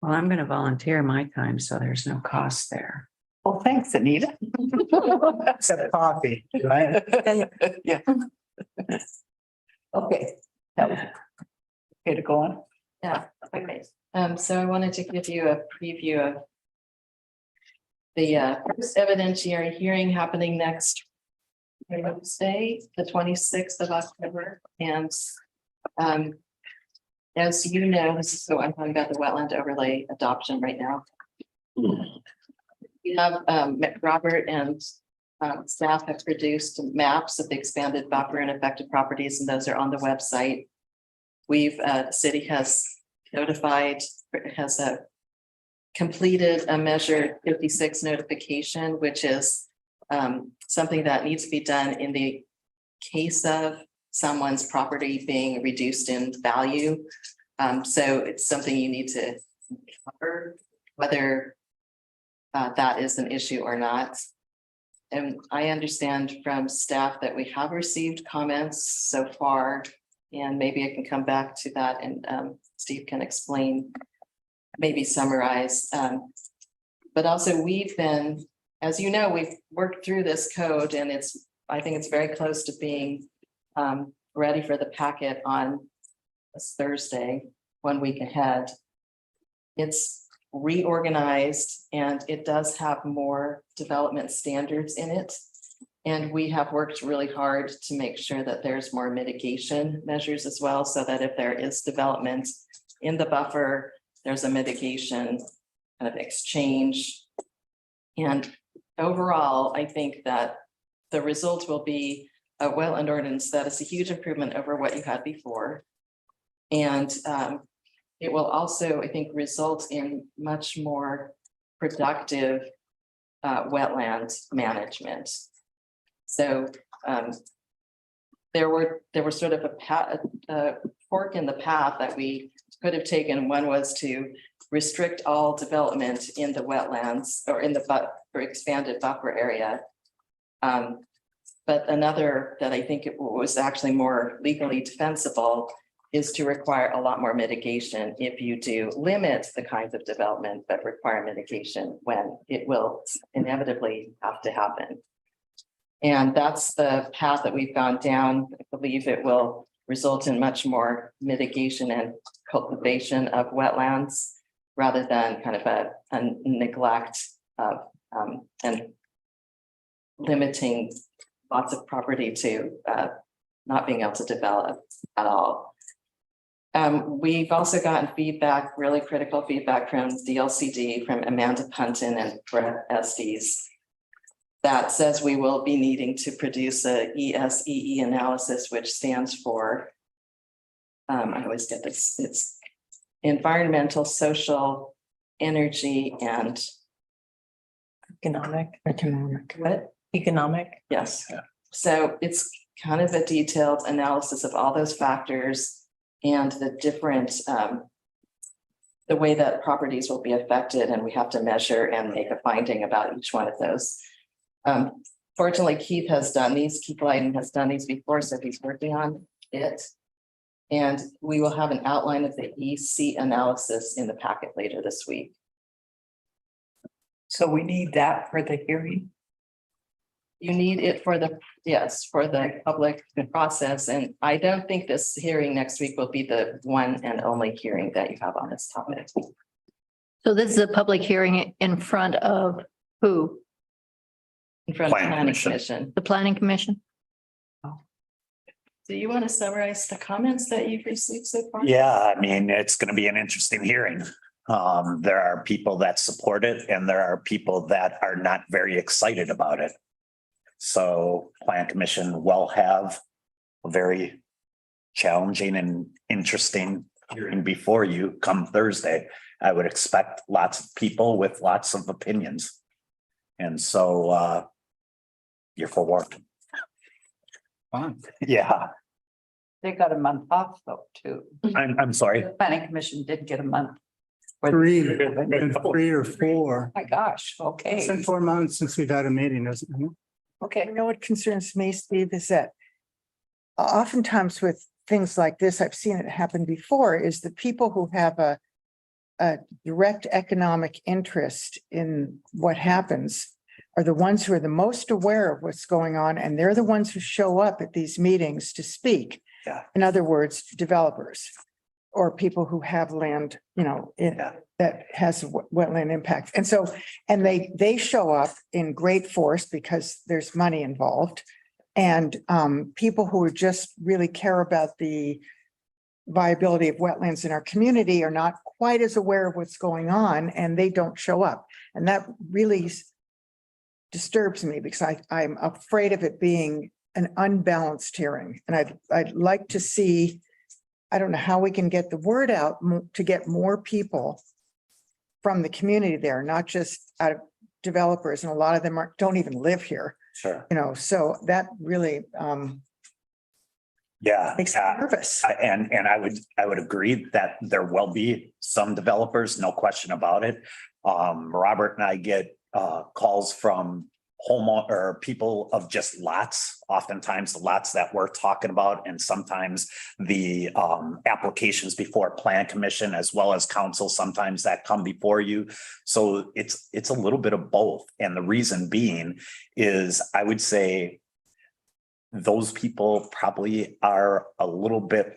Well, I'm going to volunteer my time, so there's no cost there. Well, thanks, Anita. Except coffee, right? Yeah. Okay. That was okay to go on. Yeah, okay. So I wanted to give you a preview of the first evidentiary hearing happening next Wednesday, the 26th of October. And as you know, so I'm talking about the wetland overlay adoption right now. We have Robert and staff have produced maps of the expanded buffer and affected properties, and those are on the website. We've the city has notified, has completed a measure 56 notification, which is something that needs to be done in the case of someone's property being reduced in value. So it's something you need to cover, whether that is an issue or not. And I understand from staff that we have received comments so far, and maybe I can come back to that and Steve can explain, maybe summarize. But also we've been, as you know, we've worked through this code and I think it's very close to being ready for the packet on this Thursday, 1 week ahead. It's reorganized and it does have more development standards in it. And we have worked really hard to make sure that there's more mitigation measures as well, so that if there is development in the buffer, there's a mitigation kind of exchange. And overall, I think that the result will be a wetland ordinance that is a huge improvement over what you had before. And it will also, I think, result in much more productive wetland management. So there were sort of a fork in the path that we could have taken. One was to restrict all development in the wetlands or in the expanded buffer area. But another that I think it was actually more legally defensible is to require a lot more mitigation if you do limit the kinds of development that require mitigation when it will inevitably have to happen. And that's the path that we've gone down. I believe it will result in much more mitigation and cultivation of wetlands rather than kind of a neglect of and limiting lots of property to not being able to develop at all. We've also gotten feedback, really critical feedback from DLCD, from Amanda Punton and Brett Estes. that says we will be needing to produce a ESEE analysis, which stands for, I always get this, it's environmental, social, energy, and Economic, what? economic. Yes. So it's kind of a detailed analysis of all those factors and the different, the way that properties will be affected, and we have to measure and make a finding about each one of those. Fortunately, Keith has done these, Keith Blyden has done these before, so he's working on it. And we will have an outline of the EC analysis in the packet later this week. So we need that for the hearing. You need it for the, yes, for the public process, and I don't think this hearing next week will be the one and only hearing that you have on this topic. So this is a public hearing in front of who? In front of the Planning planning Commission. commission. The planning commission? Do you want to summarize the comments that you've received so far? Yeah, I mean, it's gonna be an interesting hearing. There are people that support it and there are people that are not very excited about it. So Plan Commission will have a very challenging and interesting hearing before you come Thursday. I would expect lots of people with lots of opinions. And so you're forewarned. Fine. Yeah, They got a month off though, too. I'm sorry. The planning commission did get a month. Where- 3 or 4. My gosh, okay, It's been 4 months since we've had a meeting, isn't it? okay. You know what concerns me, Steve, is that oftentimes with things like this, I've seen it happen before, is the people who have a direct economic interest in what happens are the ones who are the most aware of what's going on, and they're the ones who show up at these meetings to speak. Yeah. In other words, developers or people who have land, Yeah. that has wetland impact. And so, and they show up in great force because there's money involved. And people who just really care about the viability of wetlands in our community are not quite as aware of what's going on, and they don't show up. And that really disturbs me because I'm afraid of it being an unbalanced hearing. And I'd like to see, I don't know how we can get the word out to get more people from the community there, not just out of developers. And a lot of them don't even live here, Sure. so that really Yeah. makes me nervous. And I would agree that there will be some developers, no question about it. Robert and I get calls from or people of just lots, oftentimes the lots that we're talking about, and sometimes the applications before Plan Commission as well as council, sometimes that come before you. So it's a little bit of both. And the reason being is I would say those people probably are a little bit,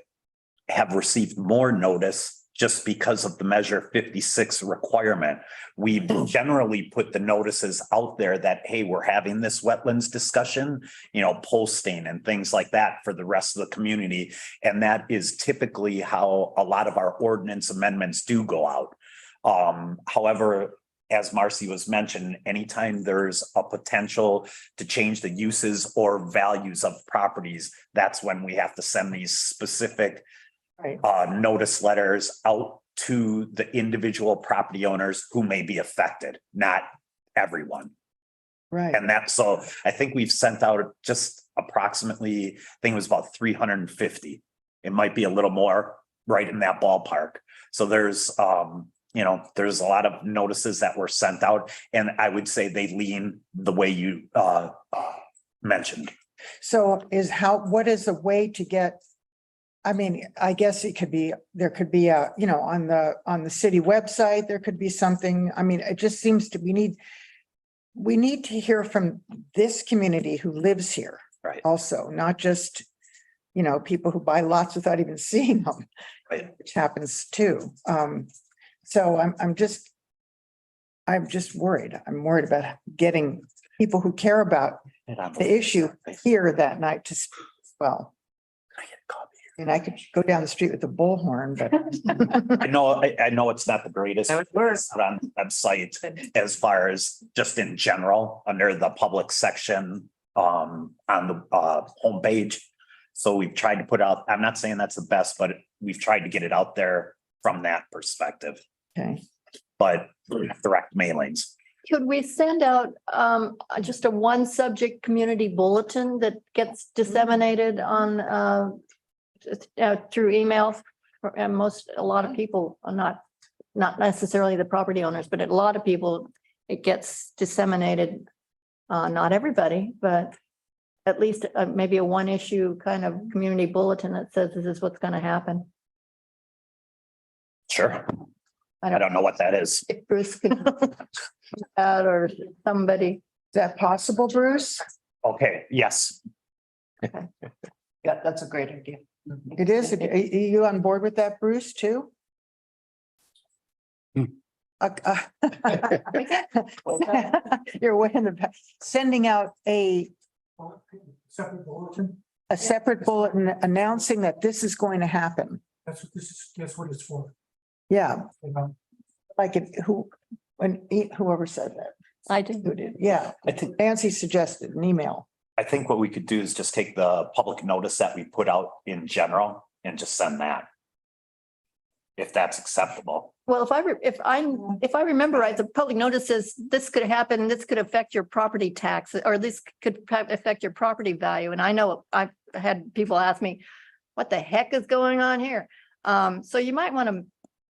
have received more notice just because of the measure 56 requirement. We generally put the notices out there that, hey, we're having this wetlands discussion, posting and things like that for the rest of the community. And that is typically how a lot of our ordinance amendments do go out. However, as Marcy was mentioned, anytime there's a potential to change the uses or values of properties, that's when we have to send these specific notice letters out to the individual property owners who may be affected, not everyone. Right. And so I think we've sent out just approximately, I think it was about 350. It might be a little more, right in that ballpark. So there's there's a lot of notices that were sent out, and I would say they lean the way you mentioned. So what is a way to get, I mean, I guess there could be on the city website, there could be something. I mean, it just seems to, we need to hear from this community who lives here. Right. Also, not just, people who buy lots without even seeing them, Right. which happens too. So I'm just worried. I'm worried about getting people who care about the issue here that night to speak as well. Can I get a copy here? And I could go down the street with a bullhorn, but I know it's not the greatest That would work. on the website as far as just in general, under the public section, on the, homepage. So we've tried to put out, I'm not saying that's the best, but we've tried to get it out there from that perspective, okay. but direct mailings. Could we send out just a one subject community bulletin that gets disseminated on through email? And a lot of people are not necessarily the property owners, but a lot of people, it gets disseminated. Not everybody, but at least maybe a one issue kind of community bulletin that says this is what's going to happen. Sure. I don't know what that is. If Bruce could that or somebody. Is that possible, Bruce? Okay, yes. Yeah, that's a great idea. It is. Are you on board with that, Bruce, too? You're way in the back. Sending out a separate bulletin announcing that this is going to happen. That's what it's for. Yeah. Like whoever said that. I do. Who did? Yeah. I think Nancy suggested an email. what we could do is just take the public notice that we put out in general and just send that. If that's acceptable. Well, if I remember right, the public notice says this could happen, this could affect your property tax, or this could affect your property value. And I know I've had people ask me, what the heck is going on here? So you might want to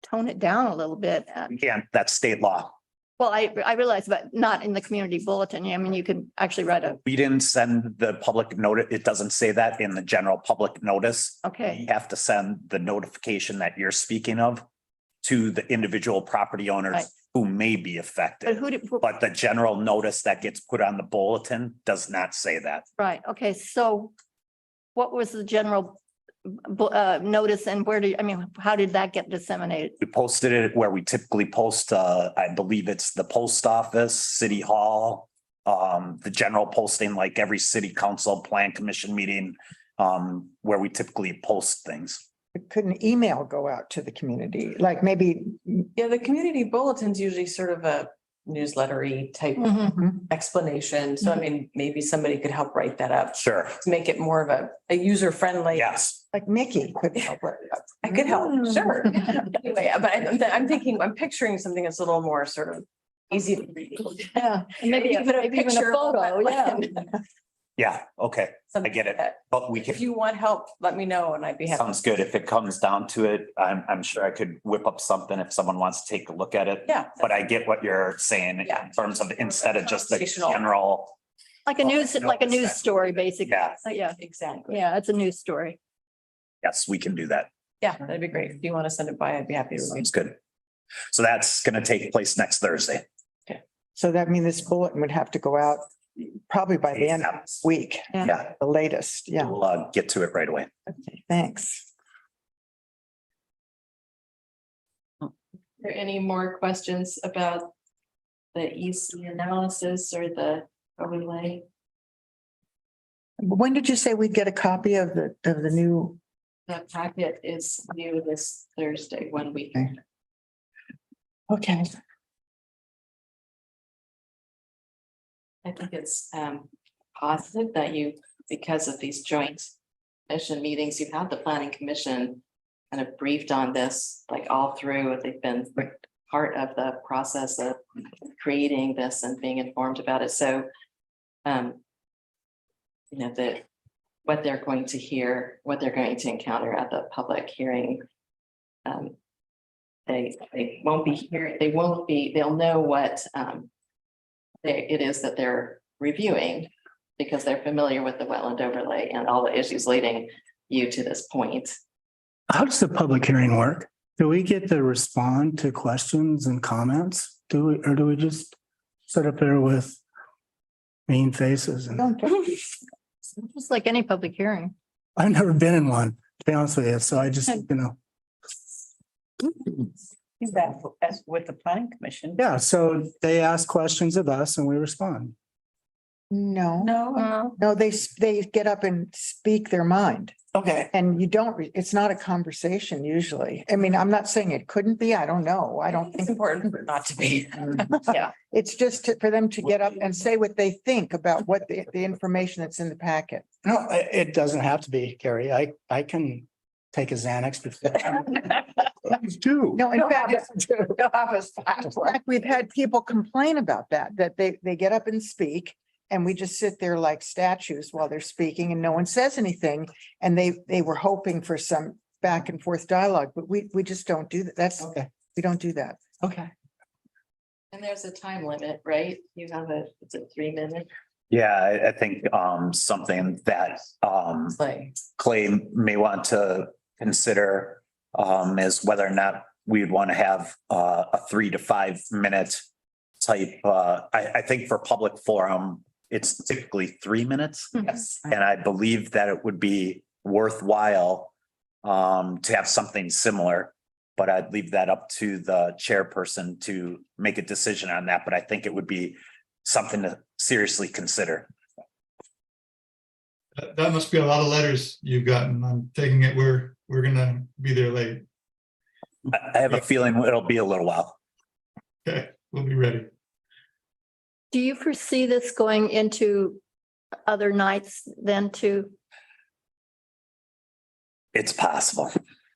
tone it down a little bit. Again, that's state law. Well, I realize, but not in the community bulletin. I mean, you can actually write a, We didn't send the public notice. It doesn't say that in the general public notice. okay, You have to send the notification that you're speaking of to the individual property owners Right. who may be but affected. who did, But the general notice that gets put on the bulletin does not say that. right, okay, so what was the general notice and how did that get disseminated? We posted it where we typically post, I believe it's the post office, city hall, the general posting, like every city council plan commission meeting, where we typically post things. Could an email go out to the community? Like maybe. Yeah, the community bulletin's usually sort of a newslettery type explanation. So I mean, maybe somebody could help write that up Sure. to make it more of a user friendly. Yes. Like Nikki could help. I could help, sure. Anyway, but I'm picturing something that's a little more sort of easy to read. Yeah, and maybe Even a even a picture of photo, yeah. wetland. Yeah, okay, I get it. But we If can, you want help, let me know and I'd be happy. sounds good. If it comes down to it, I'm sure I could whip up something if someone wants to take a look at it. Yeah. But I get what you're saying Yeah. in terms of instead of just the Conversational. general. Like a news story, basically. Yeah. Yeah, Exactly. yeah, it's a news story. Yes, we can do that. Yeah, that'd be great. If you want to send it by, I'd be happy to read. Sounds good. So that's gonna take place next Thursday. So that means this bulletin would have to go out probably by the end of this week, Yeah, the latest. Yeah. we'll get to it right away. Okay, thanks. Are there any more questions about the EC analysis or the overlay? When did you say we'd get a copy of the new? The packet is due this Thursday, 1 week. Okay. I think it's positive that you, because of these joint commission meetings, you've had the planning commission kind of briefed on this, like all through, they've been part of the process of creating this and being informed about it. So, you know, that what they're going to hear, what they're going to encounter at the public hearing, they won't be here, they'll know what it is that they're reviewing because they're familiar with the wetland overlay and all the issues leading you to this point. How does the public hearing work? Do we get to respond to questions and comments? Or do we just sit up there with mean faces? And Just like any public hearing. I've never been in one, to be honest with you. So I just, That's with the planning commission. yeah, so they ask questions of us and we respond. No, No. no, they get up and speak their mind. Okay. And you don't, it's not a conversation usually. I mean, I'm not saying it couldn't be. I don't know. I don't It's think. important for it not to be. Yeah. It's just for them to get up and say what they think about what the information that's in the packet. No, it doesn't have to be, Carrie. I can take a Xanax before. Please do. No, in fact, we've had people complain about that they get up and speak. And we just sit there like statues while they're speaking and no one says anything. And they were hoping for some back and forth dialogue, but we just don't do that. Okay. We don't do that. Okay. And there's a time limit, right? You have it's a 3 minute. Yeah, I think something that Like, Clay may want to consider is whether or not we'd want to have a 3 to 5 minute type. I think for public forum, it's typically 3 minutes. Yes. And I believe that it would be worthwhile to have something similar. But I'd leave that up to the chairperson to make a decision on that. But I think it would be something to seriously consider. That must be a lot of letters you've gotten. I'm taking it we're gonna be there late. I have a feeling it'll be a little while. Okay, we'll be ready. Do you foresee this going into other nights then too? It's possible.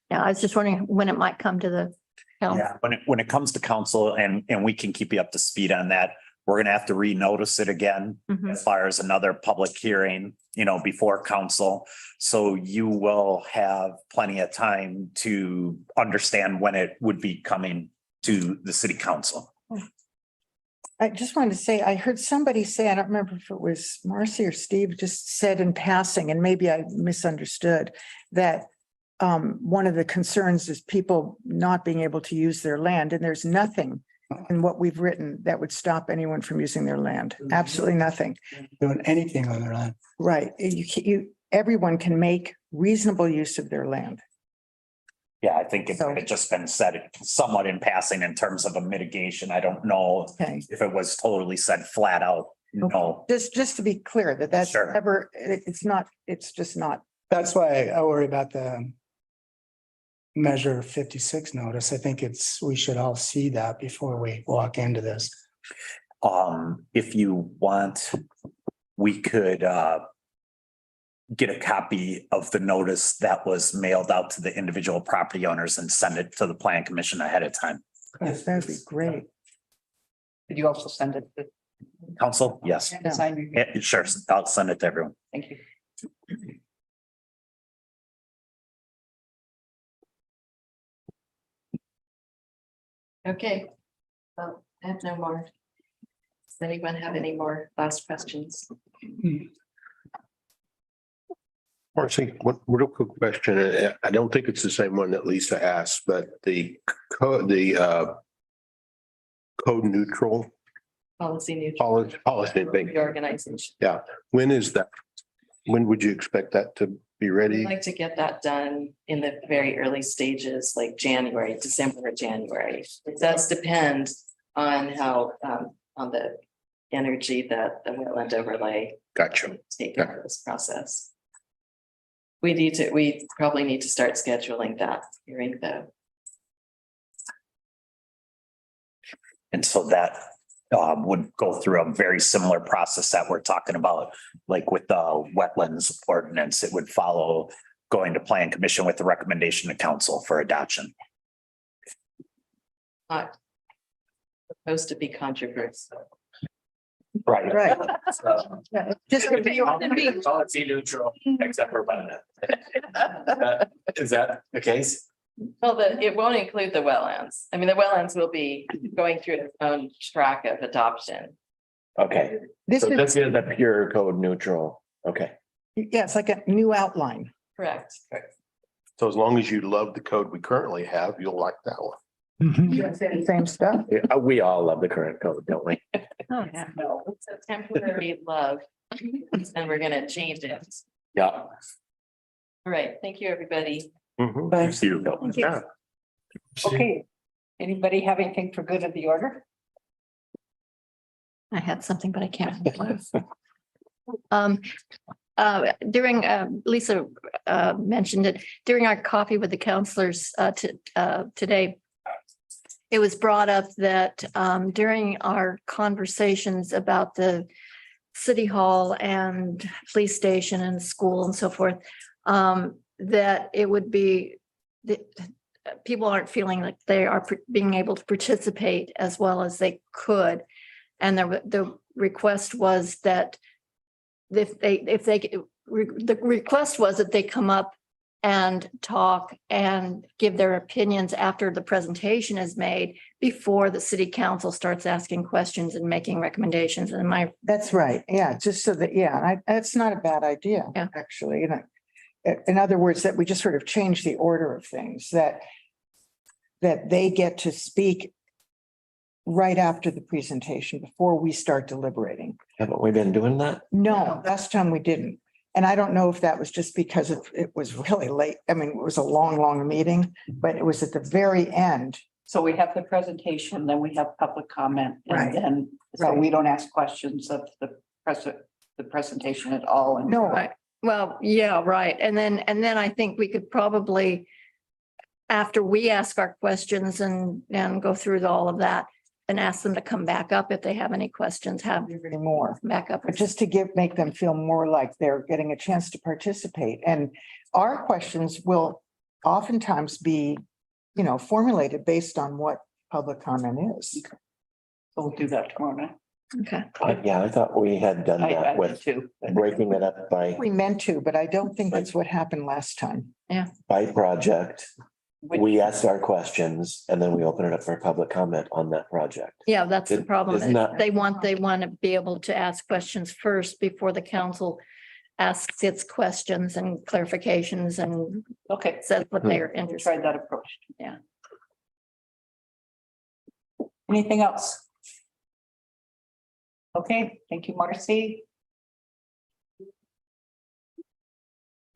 Yeah, I was just wondering when it might come to the. Yeah, when it comes to council and we can keep you up to speed on that, we're gonna have to renotice it again Mhm. as far as another public hearing, before council. So you will have plenty of time to understand when it would be coming to the city council. I just wanted to say, I heard somebody say, I don't remember if it was Marcy or Steve, just said in passing, and maybe I misunderstood, that one of the concerns is people not being able to use their land, and there's nothing in what we've written that would stop anyone from using their land. Absolutely nothing. Doing anything on their land. Right. Everyone can make reasonable use of their land. Yeah, I think it So- had just been said somewhat in passing in terms of a mitigation. I don't know Okay. if it was totally said flat out. No, Just to be clear that that's Sure. ever, it's just not. That's why I worry about the measure 56 notice. I think we should all see that before we walk into this. if you want, we could get a copy of the notice that was mailed out to the individual property owners and send it to the plan commission ahead of time. That'd be great. Could you also send it to? Council, yes. Design review? Yeah, sure. I'll send it to everyone. Thank you. okay. Well, I have no more. Does anyone have any more last questions? Marcy, one real quick question. I don't think it's the same one that Lisa asked, but the code neutral Policy neutral. policy thing. Reorganization. When is that? When would you expect that to be I'd ready? like to get that done in the very early stages, like January, December or January. It does depend on how, on the energy that the wetland overlay Gotcha. take care of this process. We probably need to start scheduling that hearing though. And so that would go through a very similar process that we're talking about, like with the wetlands ordinance. It would follow going to plan commission with the recommendation to council for adoption. Not supposed to be controversial. Right. Right. Just to be Policy neutral, except for wetland. Is that the case? Well, it won't include the wetlands. I mean, the wetlands will be going through its own track of adoption. Okay, This so is, this is the pure code neutral. Okay. yeah, it's like a new outline. Correct. So as long as you love the code we currently have, you'll like that one. Same stuff. Yeah, we all love the current code, don't we? Oh, yeah. No, it's a temporary love. And we're gonna change it. Yeah. All right, thank you, everybody. Mhm. Thank you. Thank you. Yeah. Okay. Anybody have anything for good of the order? I had something, but I can't. remember. During, Lisa mentioned it, during our coffee with the counselors today, it was brought up that during our conversations about the city hall and police station and school and so forth, that it would be, that people aren't feeling like they are being able to participate as well as they could. And the request was that the request was that they come up and talk and give their opinions after the presentation is made before the city council starts asking questions and making recommendations. And That's right. Yeah, just so that, yeah, that's not a bad idea, Yeah. actually. In other words, that we just sort of change the order of things, that they get to speak right after the presentation before we start deliberating. Haven't we been doing that? No, last time we didn't. And I don't know if that was just because it was really late. I mean, it was a long, long meeting, but it was at the very end. So we have the presentation, then we have public comment, Right. and then, so Right. we don't ask questions of the presentation at all. And No, Right. Well, yeah, right. And then I think we could probably, after we ask our questions and go through all of that, and ask them to come back up if they have any questions, have anymore. back up. But just to make them feel more like they're getting a chance to participate. And our questions will oftentimes be, formulated based on what public comment is. so we'll do that tomorrow night. Okay. Yeah, I thought we had done I that did with too. breaking it up by We meant to, but I don't think that's what happened last time. project. We asked our questions and then we open it up for public comment on that project. Yeah, that's the problem. Isn't that- They want to be able to ask questions first before the council asks its questions and clarifications and Okay, says what they are we'll interested try in. that approach. Yeah. Anything else? Okay, thank you, Marcy.